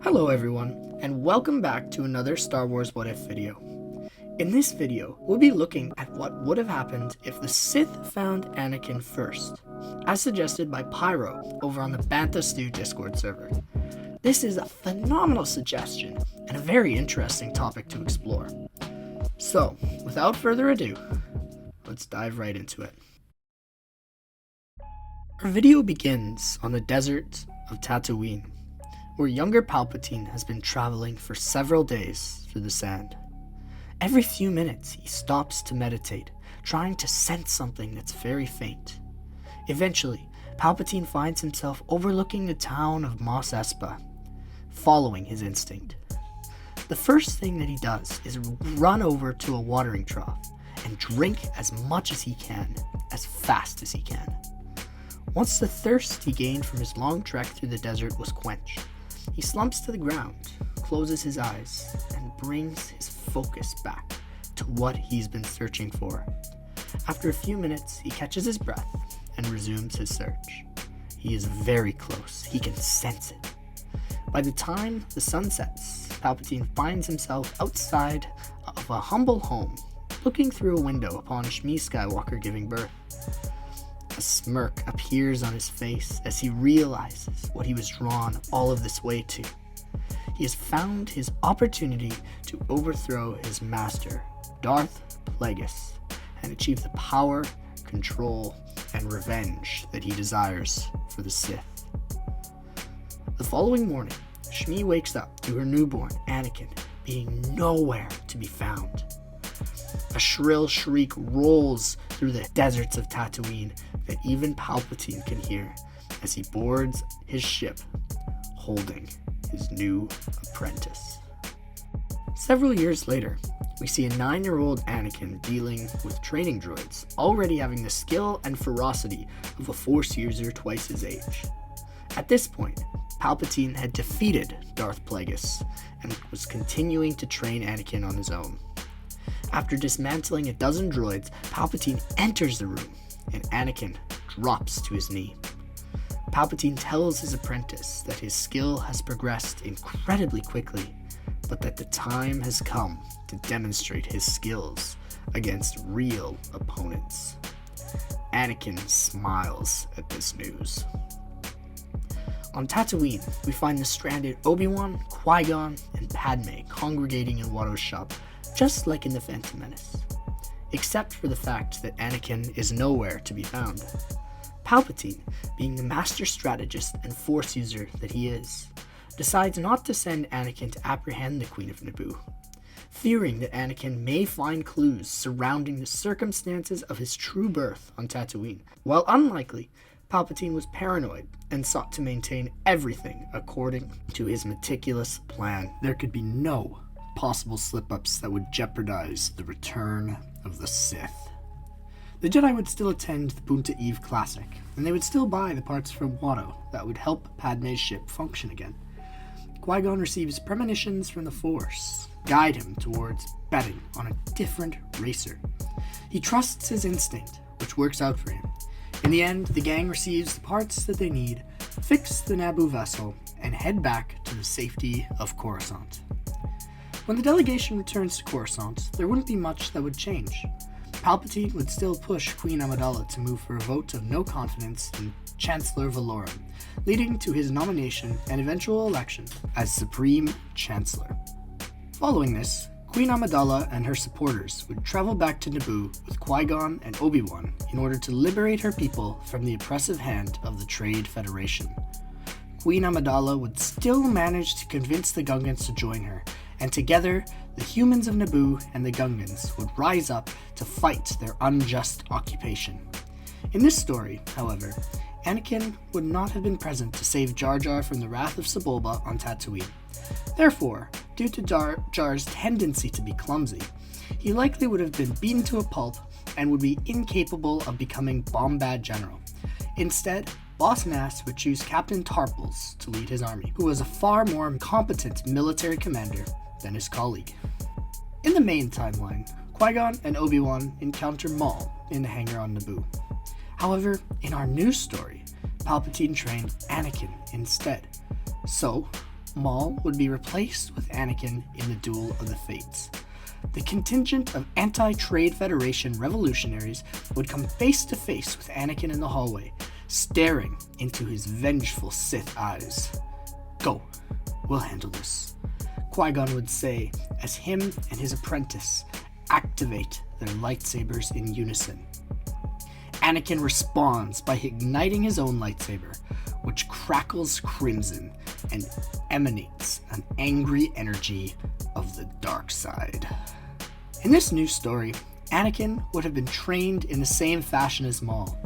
Hello everyone, and welcome back to another Star Wars What If video. In this video, we'll be looking at what would have happened if the Sith found Anakin first, as suggested by Pyro over on the Bantha Stew Discord server. This is a phenomenal suggestion, and a very interesting topic to explore. So, without further ado, let's dive right into it. Our video begins on the desert of Tatooine, where younger Palpatine has been traveling for several days through the sand. Every few minutes, he stops to meditate, trying to sense something that's very faint. Eventually, Palpatine finds himself overlooking the town of Mos Espa, following his instinct. The first thing that he does is run over to a watering trough and drink as much as he can, as fast as he can. Once the thirst he gained from his long trek through the desert was quenched, he slumps to the ground, closes his eyes, and brings his focus back to what he's been searching for. After a few minutes, he catches his breath and resumes his search. He is very close. He can sense it. By the time the sun sets, Palpatine finds himself outside of a humble home, looking through a window upon Shmi Skywalker giving birth. A smirk appears on his face as he realizes what he was drawn all of this way to. He has found his opportunity to overthrow his master, Darth Plagueis, and achieve the power, control, and revenge that he desires for the Sith. The following morning, Shmi wakes up to her newborn, Anakin, being nowhere to be found. A shrill shriek rolls through the deserts of Tatooine that even Palpatine can hear as he boards his ship, holding his new apprentice. Several years later, we see a 9-year-old Anakin dealing with training droids, already having the skill and ferocity of a Force user twice his age. At this point, Palpatine had defeated Darth Plagueis and was continuing to train Anakin on his own. After dismantling a dozen droids, Palpatine enters the room, and Anakin drops to his knee. Palpatine tells his apprentice that his skill has progressed incredibly quickly, but that the time has come to demonstrate his skills against real opponents. Anakin smiles at this news. On Tatooine, we find the stranded Obi-Wan, Qui-Gon, and Padme congregating in Watto's shop, just like in The Phantom Menace, except for the fact that Anakin is nowhere to be found. Palpatine, being the master strategist and Force user that he is, decides not to send Anakin to apprehend the Queen of Naboo, fearing that Anakin may find clues surrounding the circumstances of his true birth on Tatooine. While unlikely, Palpatine was paranoid and sought to maintain everything according to his meticulous plan. There could be no possible slip-ups that would jeopardize the return of the Sith. The Jedi would still attend the Bantha Eve Classic, and they would still buy the parts from Watto that would help Padme's ship function again. Qui-Gon receives premonitions from the Force, guide him towards betting on a different racer. He trusts his instinct, which works out for him. In the end, the gang receives the parts that they need, fix the Naboo vessel, and head back to the safety of Coruscant. When the delegation returns to Coruscant, there wouldn't be much that would change. Palpatine would still push Queen Amidala to move for a vote of no confidence in Chancellor Valorum, leading to his nomination and eventual election as Supreme Chancellor. Following this, Queen Amidala and her supporters would travel back to Naboo with Qui-Gon and Obi-Wan in order to liberate her people from the oppressive hand of the Trade Federation. Queen Amidala would still manage to convince the Gungans to join her, and together, the humans of Naboo and the Gungans would rise up to fight their unjust occupation. In this story, however, Anakin would not have been present to save Jar Jar from the wrath of Sebulba on Tatooine. Therefore, due to Jar Jar's tendency to be clumsy, he likely would have been beaten to a pulp and would be incapable of becoming Bombad General. Instead, Boss Nass would choose Captain Tarpals to lead his army, who was a far more competent military commander than his colleague. In the main timeline, Qui-Gon and Obi-Wan encounter Maul in the hangar on Naboo. However, in our new story, Palpatine trained Anakin instead. So, Maul would be replaced with Anakin in the Duel of the Fates. The contingent of anti-Trade Federation revolutionaries would come face to face with Anakin in the hallway, staring into his vengeful Sith eyes. "Go, we'll handle this," Qui-Gon would say as him and his apprentice activate their lightsabers in unison. Anakin responds by igniting his own lightsaber, which crackles crimson and emanates an angry energy of the dark side. In this new story, Anakin would have been trained in the same fashion as Maul.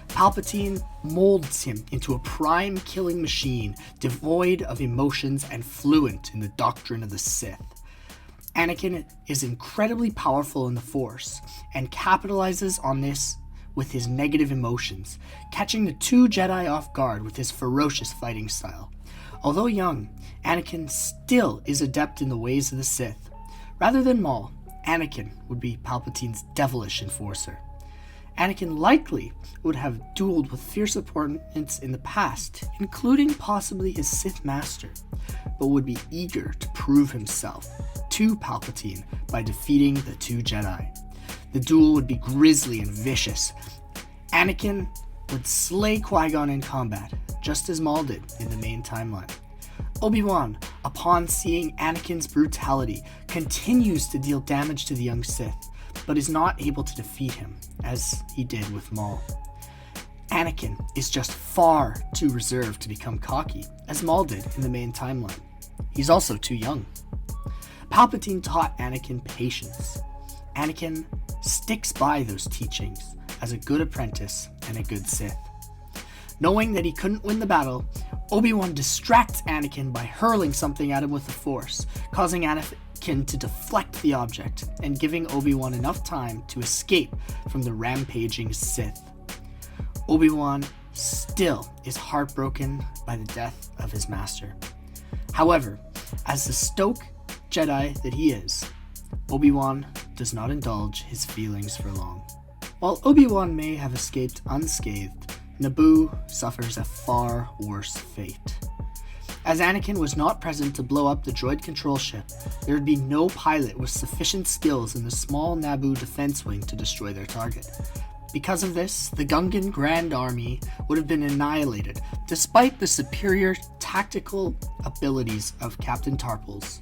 Palpatine molds him into a prime killing machine devoid of emotions and fluent in the doctrine of the Sith. Anakin is incredibly powerful in the Force and capitalizes on this with his negative emotions, catching the two Jedi off guard with his ferocious fighting style. Although young, Anakin still is adept in the ways of the Sith. Rather than Maul, Anakin would be Palpatine's devilish enforcer. Anakin likely would have dueled with fierce opponents in the past, including possibly his Sith master, but would be eager to prove himself to Palpatine by defeating the two Jedi. The duel would be grisly and vicious. Anakin would slay Qui-Gon in combat, just as Maul did in the main timeline. Obi-Wan, upon seeing Anakin's brutality, continues to deal damage to the young Sith, but is not able to defeat him, as he did with Maul. Anakin is just far too reserved to become cocky, as Maul did in the main timeline. He's also too young. Palpatine taught Anakin patience. Anakin sticks by those teachings as a good apprentice and a good Sith. Knowing that he couldn't win the battle, Obi-Wan distracts Anakin by hurling something at him with the Force, causing Anakin to deflect the object and giving Obi-Wan enough time to escape from the rampaging Sith. Obi-Wan still is heartbroken by the death of his master. However, as the stoic Jedi that he is, Obi-Wan does not indulge his feelings for long. While Obi-Wan may have escaped unscathed, Naboo suffers a far worse fate. As Anakin was not present to blow up the droid control ship, there would be no pilot with sufficient skills in the small Naboo defense wing to destroy their target. Because of this, the Gungan Grand Army would have been annihilated, despite the superior tactical abilities of Captain Tarpals,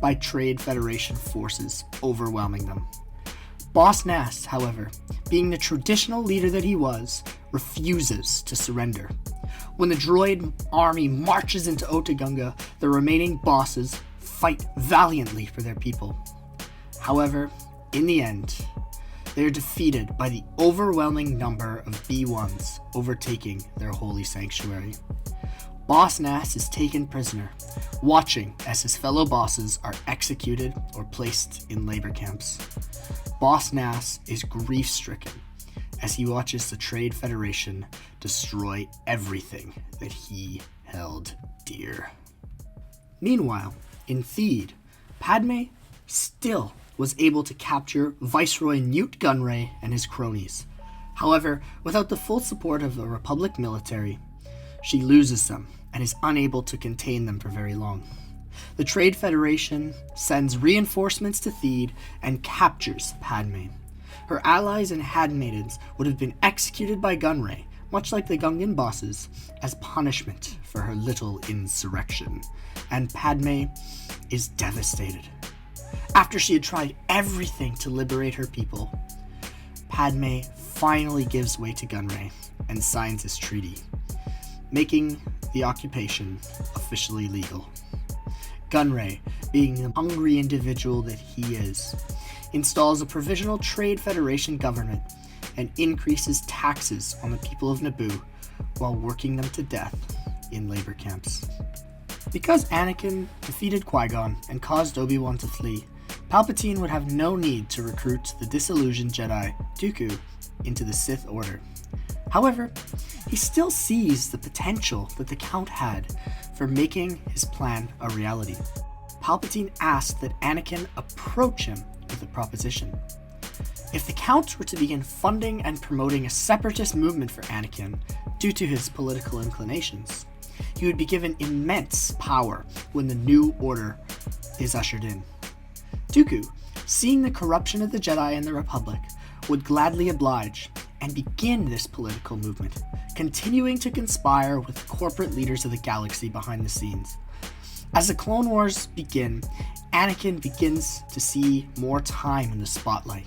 by Trade Federation forces overwhelming them. Boss Nass, however, being the traditional leader that he was, refuses to surrender. When the droid army marches into Otogunga, the remaining bosses fight valiantly for their people. However, in the end, they are defeated by the overwhelming number of B-1s overtaking their holy sanctuary. Boss Nass is taken prisoner, watching as his fellow bosses are executed or placed in labor camps. Boss Nass is grief-stricken as he watches the Trade Federation destroy everything that he held dear. Meanwhile, in Theed, Padme still was able to capture Viceroy Newt Gunray and his cronies. However, without the full support of the Republic military, she loses them and is unable to contain them for very long. The Trade Federation sends reinforcements to Theed and captures Padme. Her allies and handmaidens would have been executed by Gunray, much like the Gungan bosses, as punishment for her little insurrection, and Padme is devastated. After she had tried everything to liberate her people, Padme finally gives way to Gunray and signs his treaty, making the occupation officially legal. Gunray, being the hungry individual that he is, installs a provisional Trade Federation government and increases taxes on the people of Naboo while working them to death in labor camps. Because Anakin defeated Qui-Gon and caused Obi-Wan to flee, Palpatine would have no need to recruit the disillusioned Jedi, Dooku, into the Sith Order. However, he still sees the potential that the Count had for making his plan a reality. Palpatine asked that Anakin approach him with a proposition. If the Count were to begin funding and promoting a separatist movement for Anakin due to his political inclinations, he he would be given immense power when the new order is ushered in. Dooku, seeing the corruption of the Jedi and the Republic, would gladly oblige and begin this political movement, continuing to conspire with corporate leaders of the galaxy behind the scenes. As the Clone Wars begin, Anakin begins to see more time in the spotlight.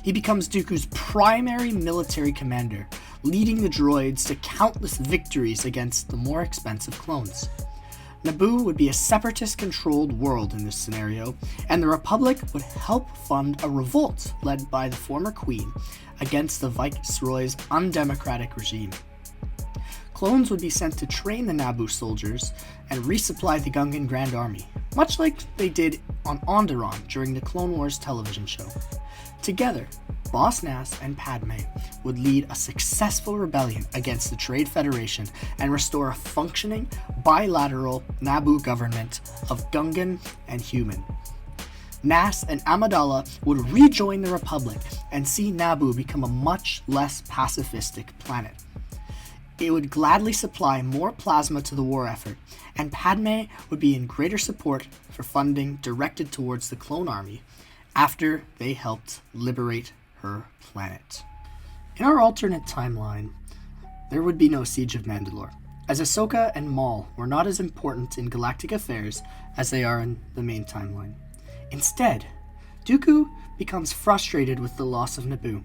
He becomes Dooku's primary military commander, leading the droids to countless victories against the more expensive clones. Naboo would be a separatist-controlled world in this scenario, and the Republic would help fund a revolt led by the former Queen against the Viceroy's undemocratic regime. Clones would be sent to train the Naboo soldiers and resupply the Gungan Grand Army, much like they did on Onderon during the Clone Wars television show. Together, Boss Nass and Padme would lead a successful rebellion against the Trade Federation and restore a functioning, bilateral Naboo government of Gungan and human. Nass and Amidala would rejoin the Republic and see Naboo become a much less pacifistic planet. It would gladly supply more plasma to the war effort, and Padme would be in greater support for funding directed towards the clone army after they helped liberate her planet. In our alternate timeline, there would be no Siege of Mandalore, as Ahsoka and Maul were not as important in galactic affairs as they are in the main timeline. Instead, Dooku becomes frustrated with the loss of Naboo.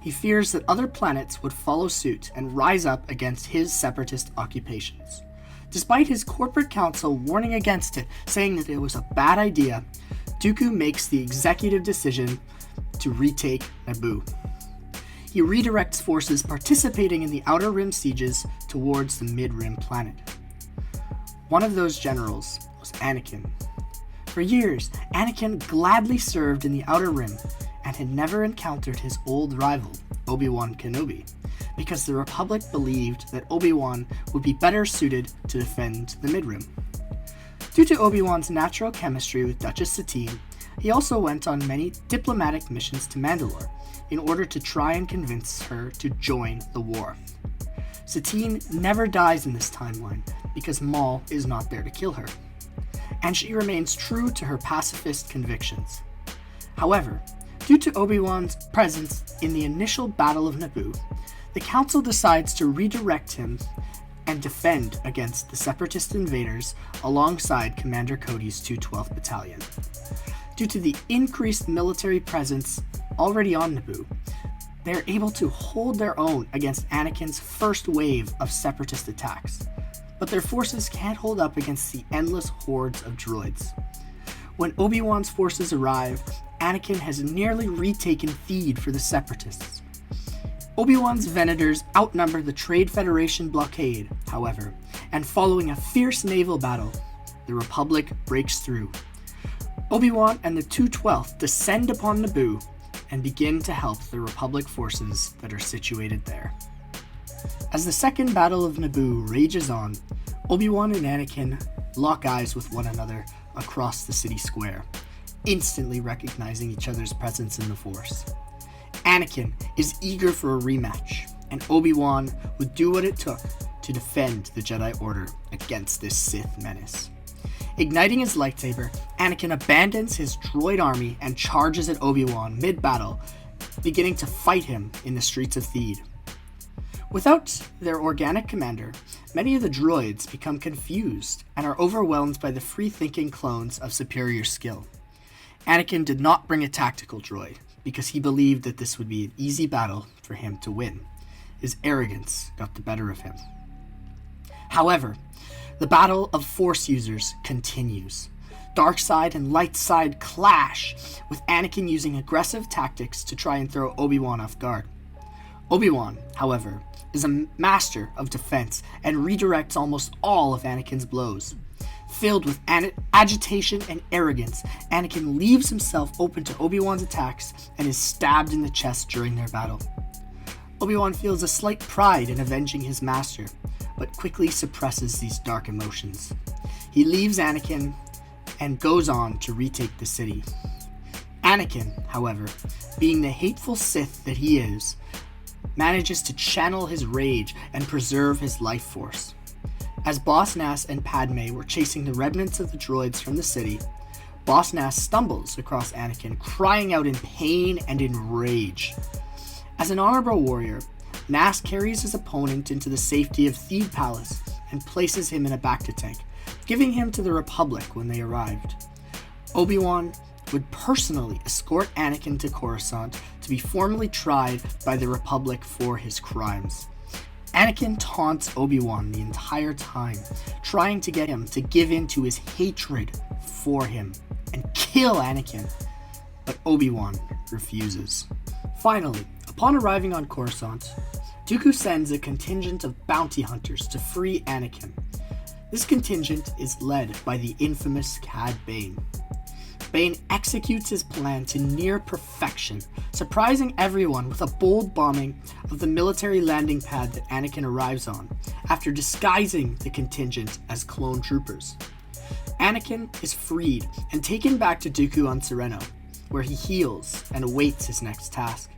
He fears that other planets would follow suit and rise up against his separatist occupations. Despite his corporate council warning against it, saying that it was a bad idea, Dooku makes the executive decision to retake Naboo. He redirects forces participating in the Outer Rim sieges towards the Mid-Rim planet. One of those generals was Anakin. For years, Anakin gladly served in the Outer Rim and had never encountered his old rival, Obi-Wan Kenobi, because the Republic believed that Obi-Wan would be better suited to defend the Mid-Rim. Due to Obi-Wan's natural chemistry with Duchess Satine, he also went on many diplomatic missions to Mandalore in order to try and convince her to join the war. Satine never dies in this timeline because Maul is not there to kill her, and she remains true to her pacifist convictions. However, due to Obi-Wan's presence in the initial Battle of Naboo, the Council decides to redirect him and defend against the Separatist invaders alongside Commander Cody's 212th Battalion. Due to the increased military presence already on Naboo, they are able to hold their own against Anakin's first wave of Separatist attacks, but their forces can't hold up against the endless hordes of droids. When Obi-Wan's forces arrive, Anakin has nearly retaken Theed for the Separatists. Obi-Wan's Venators outnumber the Trade Federation blockade, however, and following a fierce naval battle, the Republic breaks through. Obi-Wan and the 212th descend upon Naboo and begin to help the Republic forces that are situated there. As the Second Battle of Naboo rages on, Obi-Wan and Anakin lock eyes with one another across the city square, instantly recognizing each other's presence in the Force. Anakin is eager for a rematch, and Obi-Wan would do what it took to defend the Jedi Order against this Sith menace. Igniting his lightsaber, Anakin abandons his droid army and charges at Obi-Wan mid-battle, beginning to fight him in the streets of Theed. Without their organic commander, many of the droids become confused and are overwhelmed by the free-thinking clones of superior skill. Anakin did not bring a tactical droid, because he believed that this would be an easy battle for him to win. His arrogance got the better of him. However, the battle of Force users continues. Dark side and light side clash, with Anakin using aggressive tactics to try and throw Obi-Wan off guard. Obi-Wan, however, is a master of defense and redirects almost all of Anakin's blows. Filled with agitation and arrogance, Anakin leaves himself open to Obi-Wan's attacks and is stabbed in the chest during their battle. Obi-Wan feels a slight pride in avenging his master, but quickly suppresses these dark emotions. He leaves Anakin and goes on to retake the city. Anakin, however, being the hateful Sith that he is, manages to channel his rage and preserve his life force. As Boss Nass and Padme were chasing the remnants of the droids from the city, Boss Nass stumbles across Anakin, crying out in pain and in rage. As an honorable warrior, Nass carries his opponent into the safety of Theed Palace and places him in a bacta tank, giving him to the Republic when they arrived. Obi-Wan would personally escort Anakin to Coruscant to be formally tried by the Republic for his crimes. Anakin taunts Obi-Wan the entire time, trying to get him to give in to his hatred for him and kill Anakin, but Obi-Wan refuses. Finally, upon arriving on Coruscant, Dooku sends a contingent of bounty hunters to free Anakin. This contingent is led by the infamous Cad Bane. Bane executes his plan to near perfection, surprising everyone with a bold bombing of the military landing pad that Anakin arrives on, after disguising the contingent as clone troopers. Anakin is freed and taken back to Dooku on Sereno, where he heals and awaits his next task.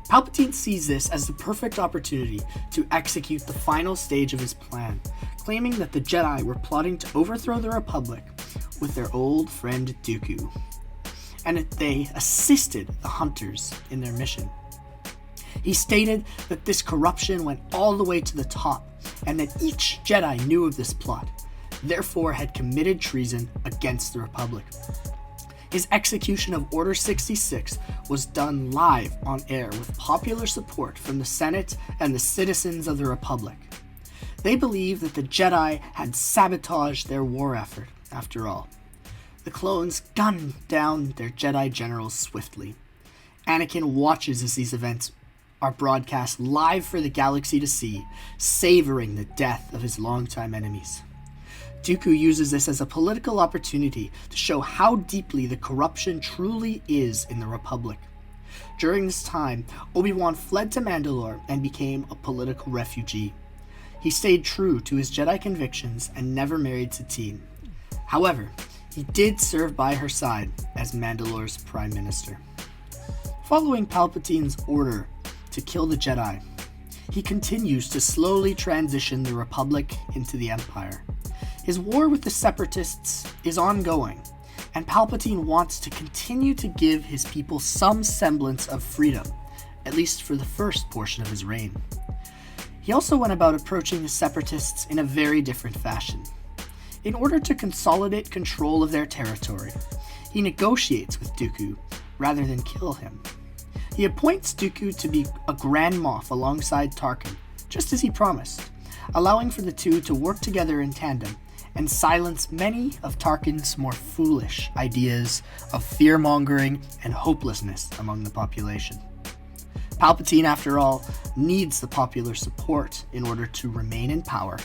Palpatine sees this as the perfect opportunity to execute the final stage of his plan, claiming that the Jedi were plotting to overthrow the Republic with their old friend Dooku, and that they assisted the hunters in their mission. He stated that this corruption went all the way to the top, and that each Jedi knew of this plot, therefore had committed treason against the Republic. His execution of Order 66 was done live on air with popular support from the Senate and the citizens of the Republic. They believed that the Jedi had sabotaged their war effort, after all. The clones gunned down their Jedi generals swiftly. Anakin watches as these events are broadcast live for the galaxy to see, savoring the death of his longtime enemies. Dooku uses this as a political opportunity to show how deeply the corruption truly is in the Republic. During this time, Obi-Wan fled to Mandalore and became a political refugee. He stayed true to his Jedi convictions and never married Satine. However, he did serve by her side as Mandalore's Prime Minister. Following Palpatine's order to kill the Jedi, he continues to slowly transition the Republic into the Empire. His war with the separatists is ongoing, and Palpatine wants to continue to give his people some semblance of freedom, at least for the first portion of his reign. He also went about approaching the separatists in a very different fashion. In order to consolidate control of their territory, he negotiates with Dooku rather than kill him. He appoints Dooku to be a Grand Moff alongside Tarkin, just as he promised, allowing for the two to work together in tandem and silence many of Tarkin's more foolish ideas of fear-mongering and hopelessness among the population. Palpatine, after all, needs the popular support in order to remain in power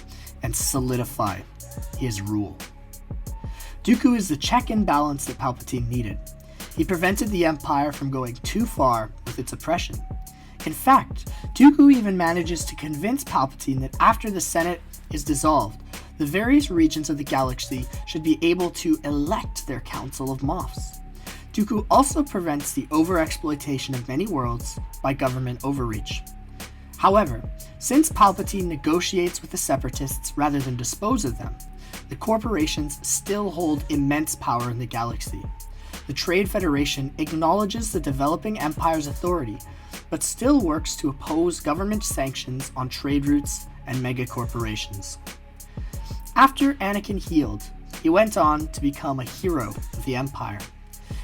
and solidify his rule. Dooku is the check and balance that Palpatine needed. He prevented the Empire from going too far with its oppression. In fact, Dooku even manages to convince Palpatine that after the Senate is dissolved, the various regions of the galaxy should be able to elect their Council of Moffs. Dooku also prevents the overexploitation of many worlds by government overreach. However, since Palpatine negotiates with the separatists rather than dispose of them, the corporations still hold immense power in the galaxy. The Trade Federation acknowledges the developing empire's authority, but still works to oppose government sanctions on trade routes and megacorporations. After Anakin healed, he went on to become a hero of the Empire.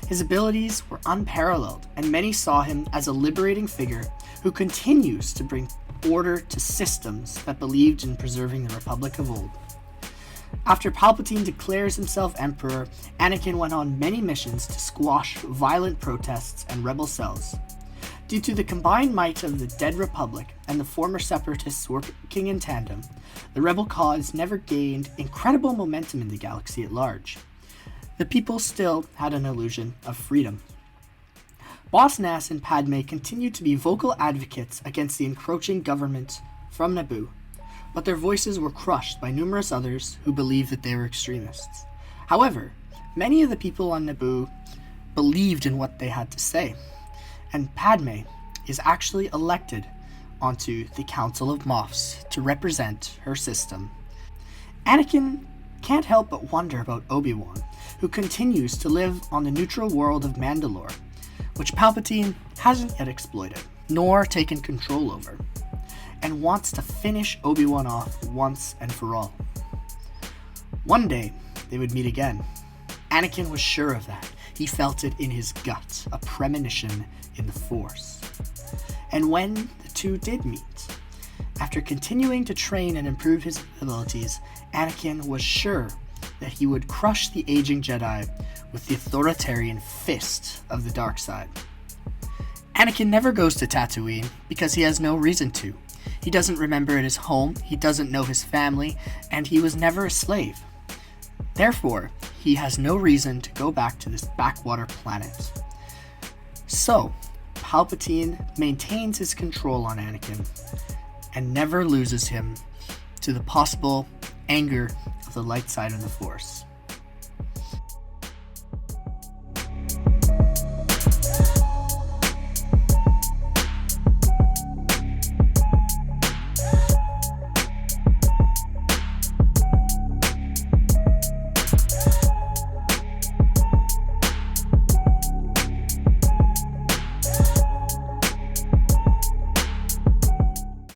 His abilities were unparalleled, and many saw him as a liberating figure who continues to bring order to systems that believed in preserving the Republic of old. After Palpatine declares himself Emperor, Anakin went on many missions to squash violent protests and rebel cells. Due to the combined might of the dead Republic and the former separatists working in tandem, the rebel cause never gained incredible momentum in the galaxy at large. The people still had an illusion of freedom. Boss Nass and Padme continued to be vocal advocates against the encroaching government from Naboo, but their voices were crushed by numerous others who believed that they were extremists. However, many of the people on Naboo believed in what they had to say, and Padme is actually elected onto the Council of Moffs to represent her system. Anakin can't help but wonder about Obi-Wan, who continues to live on the neutral world of Mandalore, which Palpatine hasn't yet exploited, nor taken control over, and wants to finish Obi-Wan off once and for all. One day, they would meet again. Anakin was sure of that. He felt it in his gut, a premonition in the Force. And when the two did meet, after continuing to train and improve his abilities, Anakin was sure that he would crush the aging Jedi with the authoritarian fist of the dark side. Anakin never goes to Tatooine because he has no reason to. He doesn't remember it as home, he doesn't know his family, and he was never a slave. Therefore, he has no reason to go back to this backwater planet. So, Palpatine maintains his control on Anakin and never loses him to the possible anger of the light side of the Force.